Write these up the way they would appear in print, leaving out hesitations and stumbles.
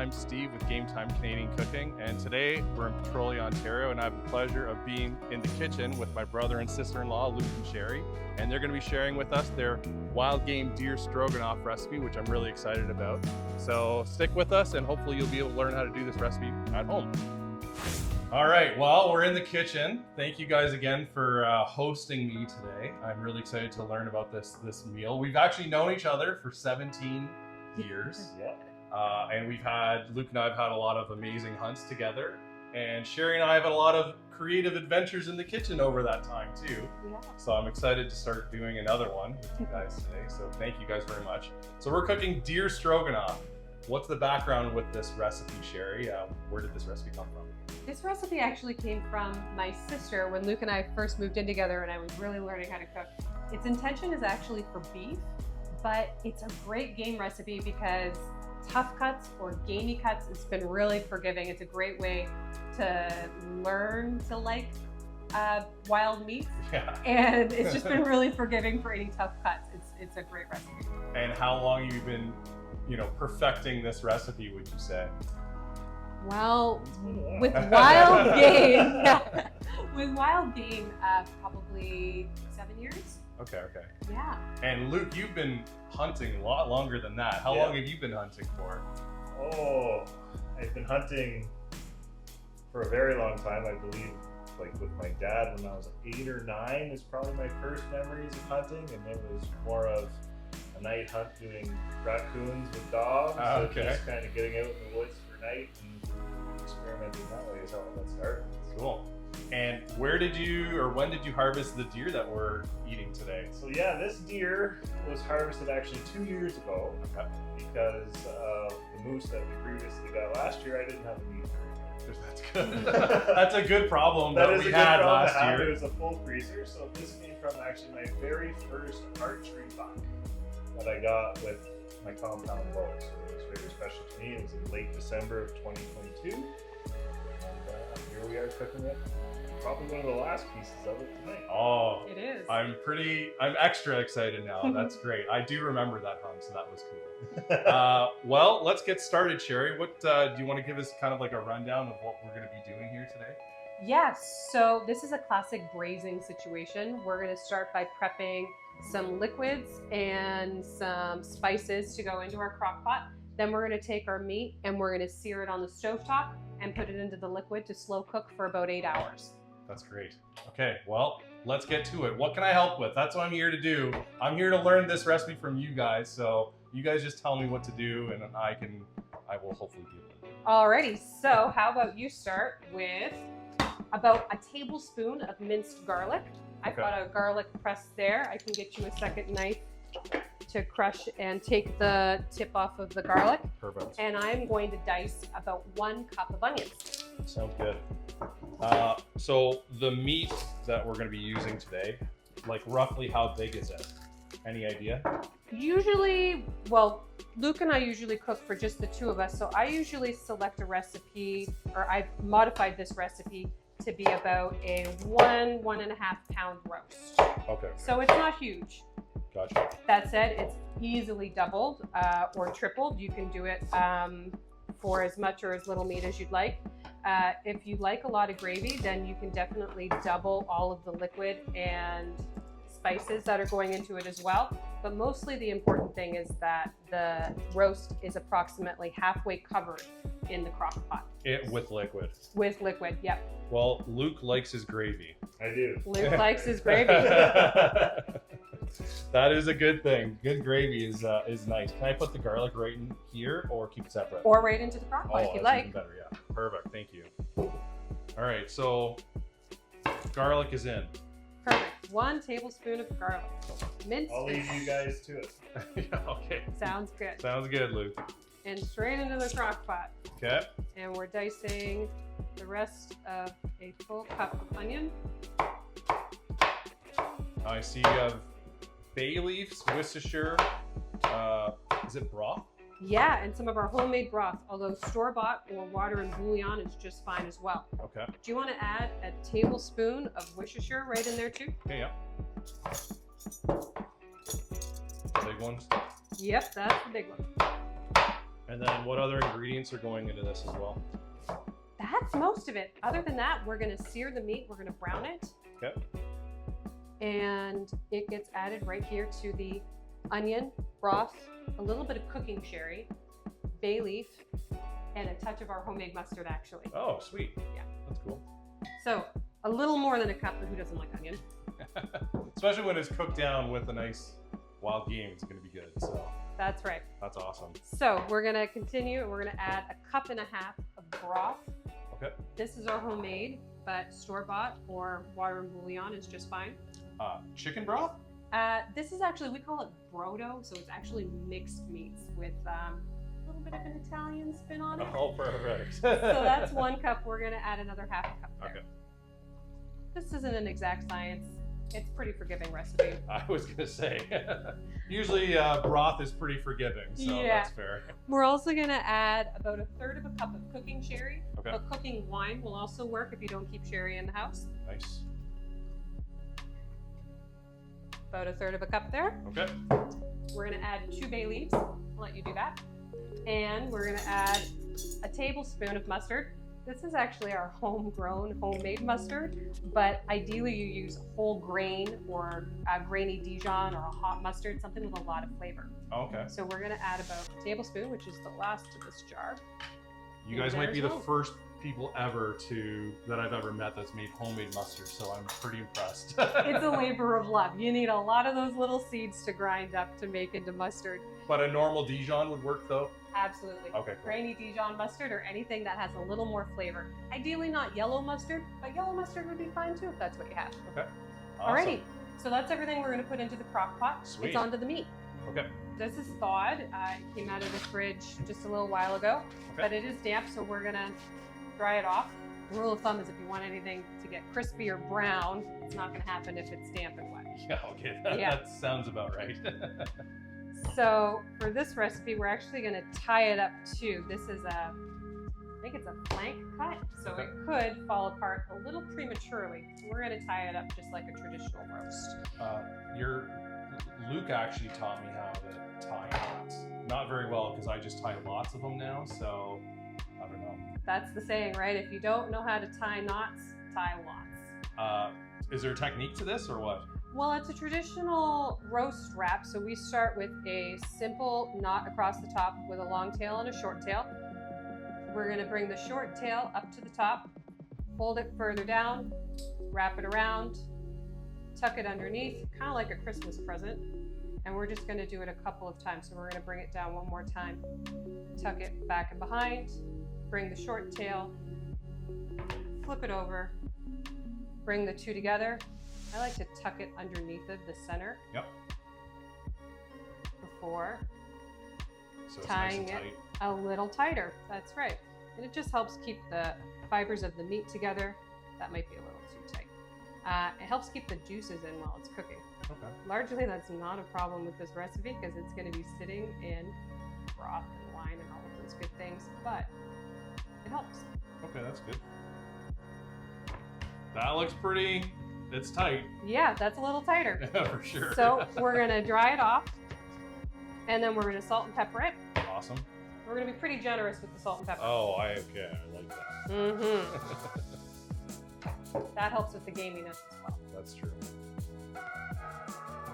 I'm Steve with Game Time Canadian Cooking, and today we're in Petrolia, Ontario, and I have the pleasure of being in the kitchen with my brother and sister-in-law, Luke and Sherry, and they're going to be sharing with us their wild game deer stroganoff recipe, which I'm really excited about. So stick with us, and hopefully you'll be able to learn how to do this recipe at home. All right, well, we're in the kitchen. Thank you guys again for hosting me today. I'm really excited to learn about this meal. We've actually known each other for 17 years. Yeah. And Luke and I have had a lot of amazing hunts together. And Sherry and I have had a lot of creative adventures in the kitchen over that time too. Yeah. So I'm excited to start doing another one with you guys today. So thank you guys very much. So we're cooking deer stroganoff. What's the background with this recipe, Sherry? Where did this recipe come from? This recipe actually came from my sister when Luke and I first moved in together and I was really learning how to cook. Its intention is actually for beef, but it's a great game recipe because tough cuts or gamey cuts, it's been really forgiving. It's a great way to learn to like wild meat. Yeah. And it's just been really forgiving for any tough cuts. It's a great recipe. And how long have you been, perfecting this recipe, would you say? Well, with wild game, probably 7 years. Okay. Yeah. And Luke, you've been hunting a lot longer than that. How long have you been hunting for? Oh, I've been hunting for a very long time. I believe, like with my dad, when I was 8 or 9 is probably my first memories of hunting, and it was more of a night hunt doing raccoons with dogs. Okay. So just kind of getting out in the woods for night and experimenting that way is how I got started. Cool. And when did you harvest the deer that we're eating today? So yeah, this deer was harvested actually 2 years ago. Okay. Because of the moose that we previously got last year. I didn't have a meat freezer. That's good. That's a good problem that is we a good had problem last to have. year. It was a full freezer. So this came from actually my very first archery buck that I got with my compound bow. So it was very special to me. It was in late December of 2022. And here we are cooking it. Probably one of the last pieces of it tonight. Oh, It is. I'm extra excited now. That's great. I do remember that hunt, so that was cool. Well, let's get started, Sherry. What do you want to give us kind of like a rundown of what we're going to be doing here today? Yes, so this is a classic braising situation. We're going to start by prepping some liquids and some spices to go into our crock pot. Then we're going to take our meat and we're going to sear it on the stovetop and put it into the liquid to slow cook for about 8 hours. That's great. Okay, well, let's get to it. What can I help with? That's what I'm here to do. I'm here to learn this recipe from you guys. So you guys just tell me what to do and I will hopefully do it. Alrighty, so how about you start with about a tablespoon of minced garlic. I've Okay. got a garlic press there. I can get you a second knife to crush and take the tip off of the garlic. Perfect. And I'm going to dice about 1 cup of onions. Sounds good. So the meat that we're going to be using today, like roughly how big is it? Any idea? Usually, well, Luke and I usually cook for just the two of us, so I usually select a recipe, or I've modified this recipe to be about a 1.5 pound roast. Okay. So it's not huge. Gotcha. That said, it's easily doubled or tripled. You can do it for as much or as little meat as you'd like. If you like a lot of gravy, then you can definitely double all of the liquid and spices that are going into it as well. But mostly the important thing is that the roast is approximately halfway covered in the crock pot. With liquid. With liquid, yep. Well, Luke likes his gravy. I do. Luke likes his gravy. That is a good thing. Good gravy is nice. Can I put the garlic right in here or keep it separate? Or right into the crock pot if you that's like. even better, yeah. Perfect, thank you. All right, so garlic is in. Perfect. 1 tablespoon of garlic. Minced. I'll leave you guys to it. Yeah, okay. Sounds good. Sounds good, Luke. And straight into the crock pot. Okay. And we're dicing the rest of a full cup of onion. I see you have bay leaves, Worcestershire. Is it broth? Yeah, and some of our homemade broth, although store-bought or water and bouillon is just fine as well. Okay. Do you want to add a tablespoon of Worcestershire right in there too? Okay, yeah. Big ones. Yep, that's the big one. And then what other ingredients are going into this as well? That's most of it. Other than that, we're gonna sear the meat, we're gonna brown it. Okay. And it gets added right here to the onion, broth, a little bit of cooking sherry, bay leaf, and a touch of our homemade mustard actually. Oh, sweet. Yeah. That's cool. So a little more than a cup, but who doesn't like onion? Especially when it's cooked down with a nice wild game, it's gonna be good. So That's right. that's awesome. So we're gonna continue and we're gonna add a cup and a half of broth. Okay. This is our homemade, but store-bought or water and bouillon is just fine. Chicken broth? This is actually, we call it brodo, so it's actually mixed meats with a little bit of an Italian spin on it. Oh, perfect. So that's 1 cup. We're gonna add another half a cup there. Okay. This isn't an exact science. It's a pretty forgiving recipe. I was gonna say, usually broth is pretty forgiving, so Yeah. that's fair. We're also gonna add about 1/3 of a cup of cooking sherry. Okay. But cooking wine will also work if you don't keep sherry in the house. Nice. About 1/3 of a cup there. Okay. We're gonna add 2 bay leaves. I'll let you do that. And we're gonna add a tablespoon of mustard. This is actually our homegrown, homemade mustard, but ideally you use whole grain or a grainy Dijon or a hot mustard, something with a lot of flavor. Okay. So we're gonna add about a tablespoon, which is the last of this jar. You guys there might be as the well. first people ever that I've ever met that's made homemade mustard, so I'm pretty impressed. It's a labor of love. You need a lot of those little seeds to grind up to make into mustard. But a normal Dijon would work though? Absolutely. Okay, cool. Grainy Dijon mustard or anything that has a little more flavor. Ideally not yellow mustard, but yellow mustard would be fine too if that's what you have. Okay. Awesome. Alrighty, so that's everything we're gonna put into the crock pot. Sweet. It's onto the meat. Okay. This is thawed. It came out of the fridge just a little while ago, but it is damp, so we're gonna dry it off. The rule of thumb is if you want anything to get crispy or brown, it's not gonna happen if it's damp and wet. Yeah, okay. Yeah. That sounds about right. So for this recipe, we're actually gonna tie it up too. This is I think it's a flank cut, so Okay. it could fall apart a little prematurely. So we're gonna tie it up just like a traditional roast. Luke actually taught me how to tie knots. Not very well because I just tie lots of them now, so I don't know. That's the saying, right? If you don't know how to tie knots, tie lots. Is there a technique to this or what? Well, it's a traditional roast wrap, so we start with a simple knot across the top with a long tail and a short tail. We're gonna bring the short tail up to the top, fold it further down, wrap it around, tuck it underneath, kind of like a Christmas present. And we're just gonna do it a couple of times. So we're gonna bring it down one more time, tuck it back and behind, bring the short tail, flip it over, bring the two together. I like to tuck it underneath of the center. Yep. Before So it's tying nice and it tight. a little tighter. That's right. And it just helps keep the fibers of the meat together. That might be a little too tight. It helps keep the juices in while it's cooking. Okay. Largely, that's not a problem with this recipe because it's going to be sitting in broth and wine and all of those good things, but it helps. Okay, that's good. That looks pretty. It's tight. Yeah, that's a little tighter. For sure. So we're going to dry it off, and then we're going to salt and pepper it. Awesome. We're going to be pretty generous with the salt and pepper. Oh, I like that. Mm-hmm. That helps with the gaminess as well. That's true.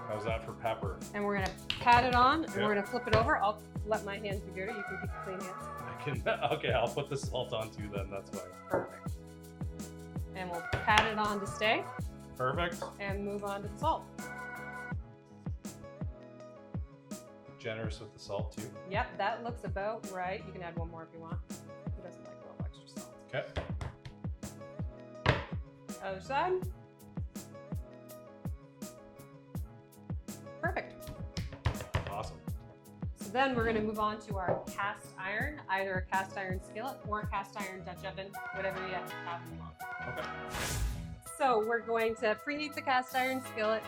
How's that for pepper? And we're gonna pat it on, and Yeah. we're gonna flip it over. I'll let my hands be dirty. You can keep clean hands. I can. Okay, I'll put the salt on too. Then that's fine. Perfect. And we'll pat it on to stay, Perfect. and move on to the salt. Generous with the salt too. Yep, that looks about right. You can add one more if you want. Who doesn't like a little extra salt? Okay. Other side. Perfect. Awesome. So then we're going to move on to our cast iron, either a cast iron skillet or a cast iron Dutch oven, whatever you have in mind. Okay. So we're going to preheat the cast iron skillet,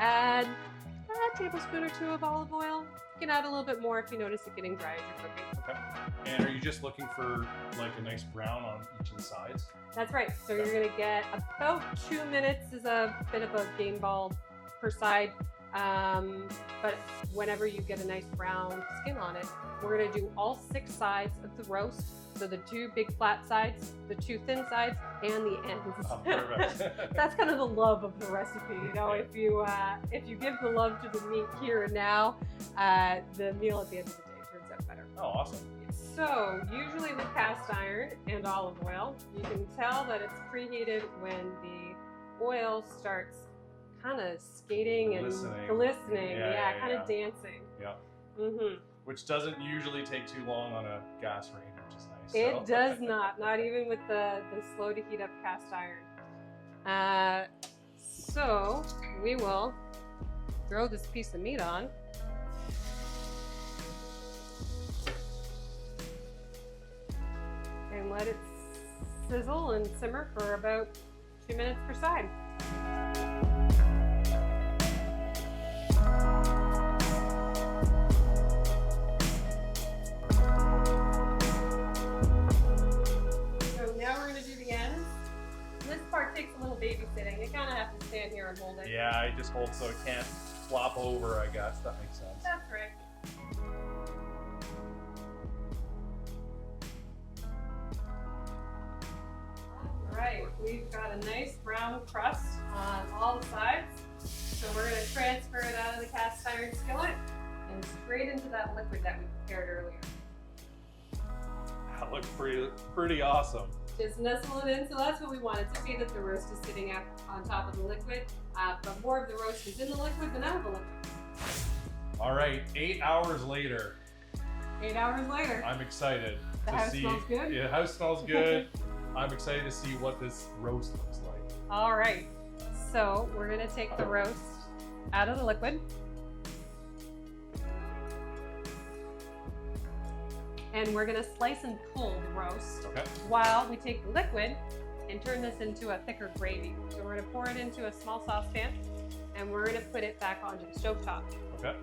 add a tablespoon or two of olive oil. You can add a little bit more if you notice it getting dry as you're cooking. Okay. And are you just looking for like a nice brown on each of the sides? That's right. So you're going to get about 2 minutes is a bit of a game ball per side. But whenever you get a nice brown skin on it, we're gonna do all 6 sides of the roast. So the 2 big flat sides, the 2 thin sides, and the ends. Oh, perfect. That's kind of the love of the recipe, you know. If you give the love to the meat here and now, the meal at the end of the day turns out better. Oh, awesome. So usually with cast iron and olive oil, you can tell that it's preheated when the oil starts kind of skating and glistening. Yeah, kind of dancing. Yeah. Mm-hmm. Which doesn't usually take too long on a gas range, which is nice. It does not even with the slow to heat up cast iron. So we will throw this piece of meat on. And let it sizzle and simmer for about 2 minutes per side. Takes a little babysitting. You kind of have to stand here and hold it. Yeah, I just hold so it can't flop over, I guess. That makes sense. That's right. All right, we've got a nice brown crust on all the sides. So we're going to transfer it out of the cast iron skillet and straight into that liquid that we prepared earlier. That looks pretty awesome. Just nestle it in. So that's what we want. It's okay that the roast is sitting up on top of the liquid, but more of the roast is in the liquid than out of the liquid. All right, 8 hours later. 8 hours later. I'm excited The to house see. smells good? Yeah, the house smells good. I'm excited to see what this roast looks like. All right. So we're going to take the roast out of the liquid. And we're going to slice and pull the roast while we take the liquid and turn this into a thicker gravy. So we're going to pour it into a small saucepan and we're going to put it back onto the stovetop. Okay.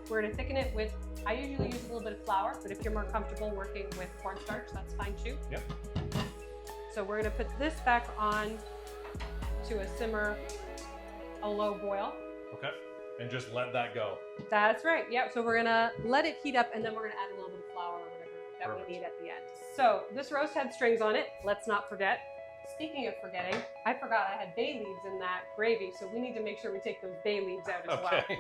We're going to thicken it with, I usually use a little bit of flour, but if you're more comfortable working with cornstarch, that's fine too. Yep. So we're going to put this back on to a simmer, a low boil. Okay. And just let that go. That's right. Yep. So we're going to let it heat up and then we're going to add a little bit of flour or whatever that we need at the end. So this roast had strings on it. Let's not forget. Speaking of forgetting, I forgot I had bay leaves in that gravy, so we need to make sure we take those bay leaves out as well. Okay.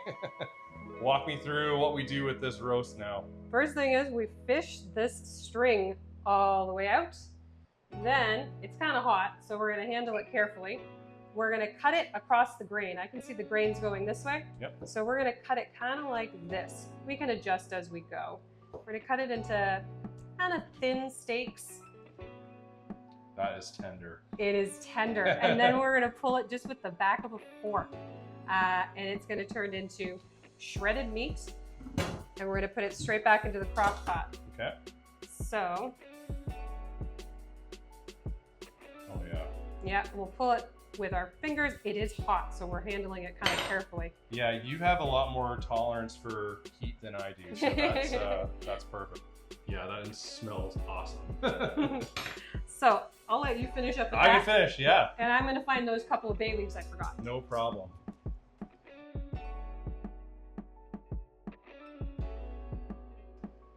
Walk me through what we do with this roast now. First thing is we fish this string all the way out. Then it's kind of hot, so we're going to handle it carefully. We're going to cut it across the grain. I can see the grains going this way. Yep. So we're going to cut it kind of like this. We can adjust as we go. We're going to cut it into kind of thin steaks. That is tender. It is tender. And then we're going to pull it just with the back of a fork. And it's going to turn into shredded meat. And we're going to put it straight back into the crock pot. Okay. So. Oh, yeah. Yeah, we'll pull it with our fingers. It is hot, so we're handling it kind of carefully. Yeah, you have a lot more tolerance for heat than I do, so that's perfect. Yeah, that smells awesome. So I'll let you finish up with I that. can finish, yeah. And I'm going to find those couple of bay leaves I forgot. No problem.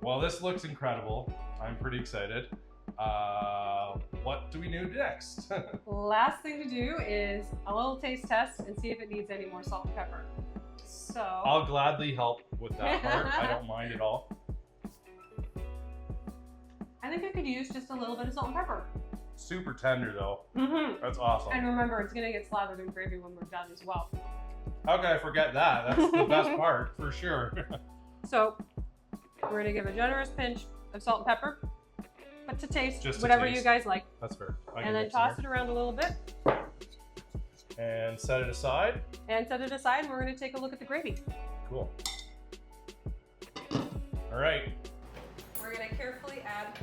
Well, this looks incredible. I'm pretty excited. What do we do next? Last thing to do is a little taste test and see if it needs any more salt and pepper. So I'll gladly help with that part. I don't mind at all. I think I could use just a little bit of salt and pepper. Super tender though. Mm-hmm. That's awesome. And remember, it's going to get slathered in gravy when we're done as well. How can I forget that? That's the best part, for sure. So we're going to give a generous pinch of salt and pepper, but to taste, Just to whatever taste. you guys like. That's fair. And then toss it around a little bit. And set it aside. And set it aside, and we're going to take a look at the gravy. Cool. All right. We're going to carefully add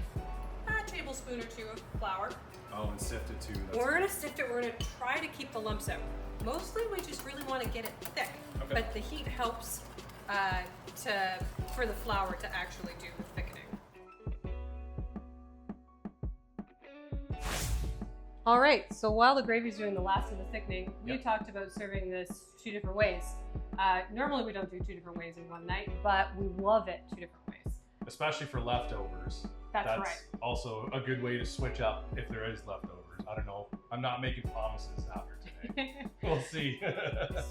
a tablespoon or two of flour. Oh, and sift it too. We're going to sift it. We're going to try to keep the lumps out. Mostly, we just really want to get it thick. Okay. But the heat helps for the flour to actually do the thickening. All right, so while the gravy's doing the last of the thickening, we talked about serving this 2 different ways. Normally we don't do 2 different ways in one night, but we love it 2 different ways. Especially for leftovers. That's right. That's also a good way to switch up if there is leftovers. I don't know. I'm not making promises after today. We'll see.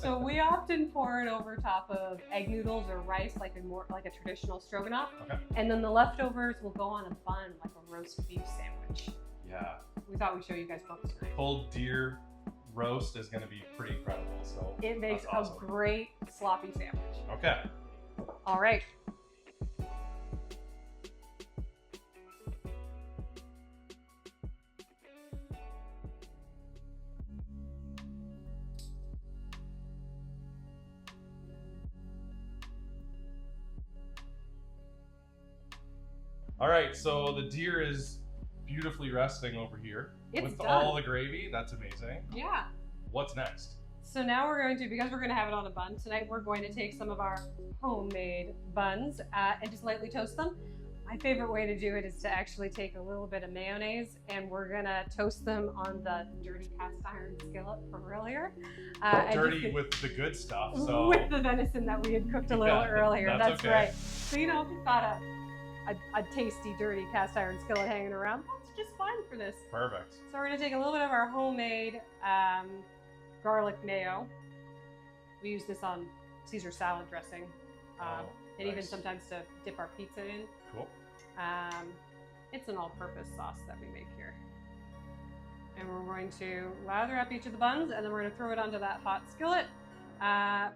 So we often pour it over top of egg noodles or rice, like a traditional stroganoff. Okay. And then the leftovers will go on a bun, like a roast beef sandwich. Yeah. We thought we'd show you guys both tonight. Pulled deer roast is going to be pretty incredible. So It makes that's awesome. a great sloppy sandwich. Okay. All right. All right, so the deer is beautifully resting over here It's with done. all the gravy. That's amazing. Yeah. What's next? So now we're going to, because we're going to have it on a bun tonight, we're going to take some of our homemade buns and just lightly toast them. My favorite way to do it is to actually take a little bit of mayonnaise and we're going to toast them on the dirty cast iron skillet from earlier. Dirty with the good stuff. So with the venison that we had cooked a little earlier. That's okay. right. So, you know, if you've got a tasty, dirty cast iron skillet hanging around, that's just fine for this. Perfect. So we're going to take a little bit of our homemade garlic mayo. We use this on Caesar salad dressing, and even nice. sometimes to dip our pizza in. Cool. It's an all-purpose sauce that we make here. And we're going to lather up each of the buns, and then we're going to throw it onto that hot skillet.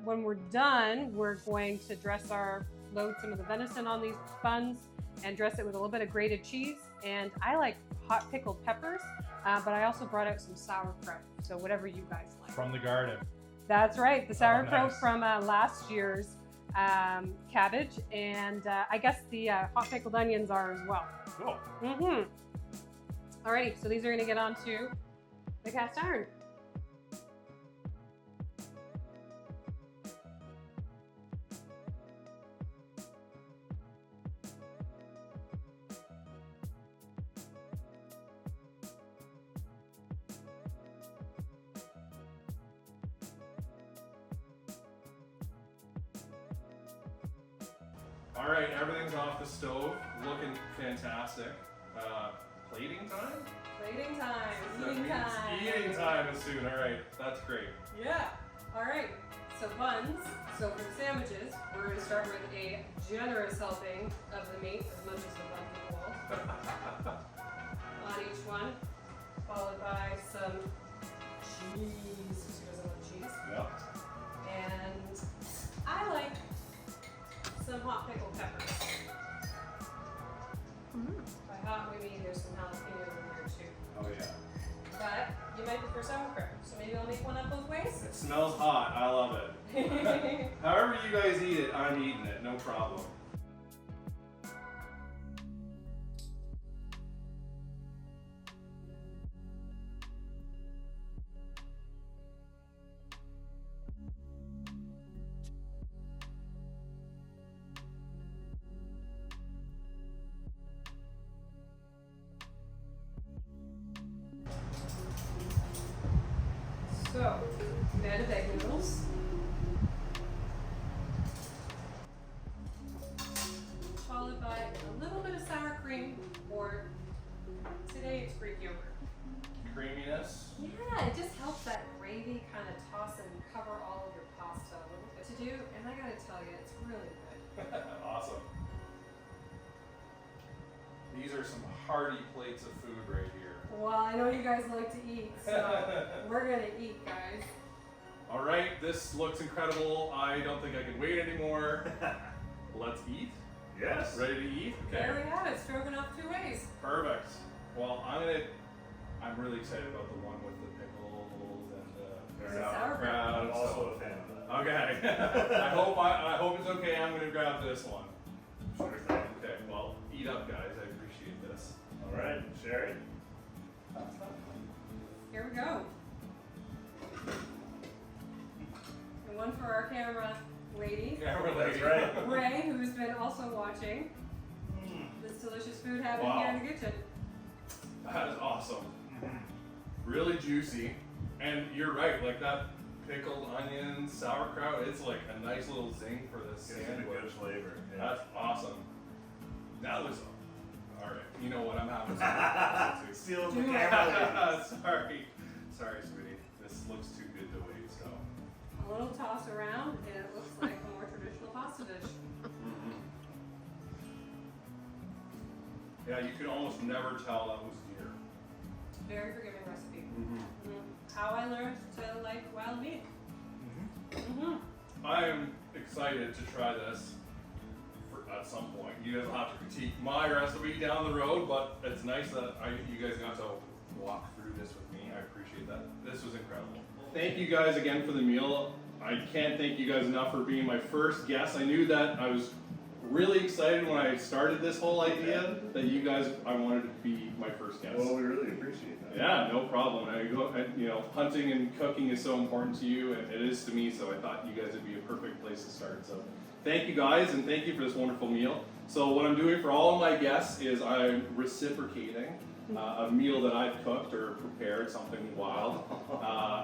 When we're done, we're going to load some of the venison on these buns and dress it with a little bit of grated cheese. And I like hot pickled peppers, but I also brought out some sauerkraut. So whatever you guys like. From the garden. That's right, the sauerkraut nice. from last year's cabbage, and I guess the hot pickled onions are as well. Cool. Mm-hmm. Alrighty, so these are gonna get onto the cast iron. All right, everything's off the stove, looking fantastic. Plating time? Plating time, That eating means time. Eating time is soon. All right, that's great. Yeah. All right. So buns. So for the sandwiches, we're going to start with a generous helping of the meat, as much as the bun can hold, on each one, followed by some cheese. Who doesn't love cheese? Yeah. And I like some hot pickled peppers. By hot, we mean there's some jalapenos in there too. Oh yeah. But you might prefer sauerkraut, so maybe I'll make one up both ways. It smells hot. I love it. However you guys eat it, I'm eating it. No problem. So, bed of egg noodles. Followed by a little bit of sour cream, or today it's Greek yogurt. Creaminess. Yeah, it just helps that gravy kind of toss and cover all of your pasta a little bit to do, and I gotta tell you, it's really good. Awesome. These are some hearty plates of food right here. Well, I know you guys like to eat, so we're gonna eat, guys. All right, this looks incredible. I don't think I can wait anymore. Let's eat. Yes. Ready to eat? Okay. There we have it, stroganoff 2 ways. Perfect. Well, I'm really excited about the one with the pickles and Fair the enough. sauerkraut. I'm also a fan of that. Okay. I hope it's okay. I'm gonna grab this one. Sure thing. Okay. Well, eat up, guys. I appreciate this. All right, Sherry. Here we go. And one for our camera lady, Camera That's lady. right. Ray, who's been also watching this delicious food happening Wow. here in the kitchen. That is awesome. Really juicy. And you're right, like that pickled onions, sauerkraut. It's like a nice little zing for this Gives it a sandwich. good flavor. Yeah. That's awesome. That was all right. You know what? I'm having some. Steals the camera. Sorry, sweetie. This looks too good to wait. So. A little toss around, and it looks like a more traditional pasta dish. Mm-hmm. Yeah, you could almost never tell that was deer. Very forgiving recipe. Mm-hmm. How I learned to like wild meat. I am excited to try this at some point. You guys will have to critique my recipe down the road, but it's nice that you guys got to walk through this with me. I appreciate that. This was incredible. Thank you guys again for the meal. I can't thank you guys enough for being my first guest. I knew that I was really excited when I started this whole idea that you guys, I wanted to be my first guest. Well, we really appreciate that. Yeah, no problem. You know, hunting and cooking is so important to you, and it is to me, so I thought you guys would be a perfect place to start. So thank you guys, and thank you for this wonderful meal. So what I'm doing for all of my guests is I'm reciprocating a meal that I've cooked or prepared, something wild.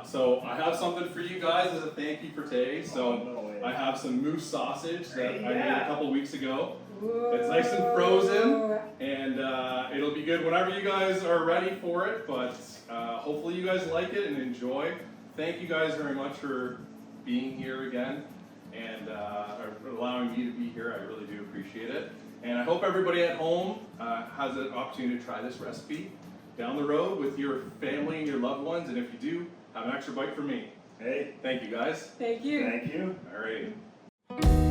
So I have something for you guys as a thank you for today. So I have some moose sausage that I made a couple weeks ago. It's nice and frozen, and it'll be good whenever you guys are ready for it, but hopefully you guys like it and enjoy. Thank you guys very much for being here again and allowing me to be here. I really do appreciate it. And I hope everybody at home has an opportunity to try this recipe down the road with your family and your loved ones, and if you do, have an extra bite for me. Hey. Thank you guys. Thank you. Thank you. All right.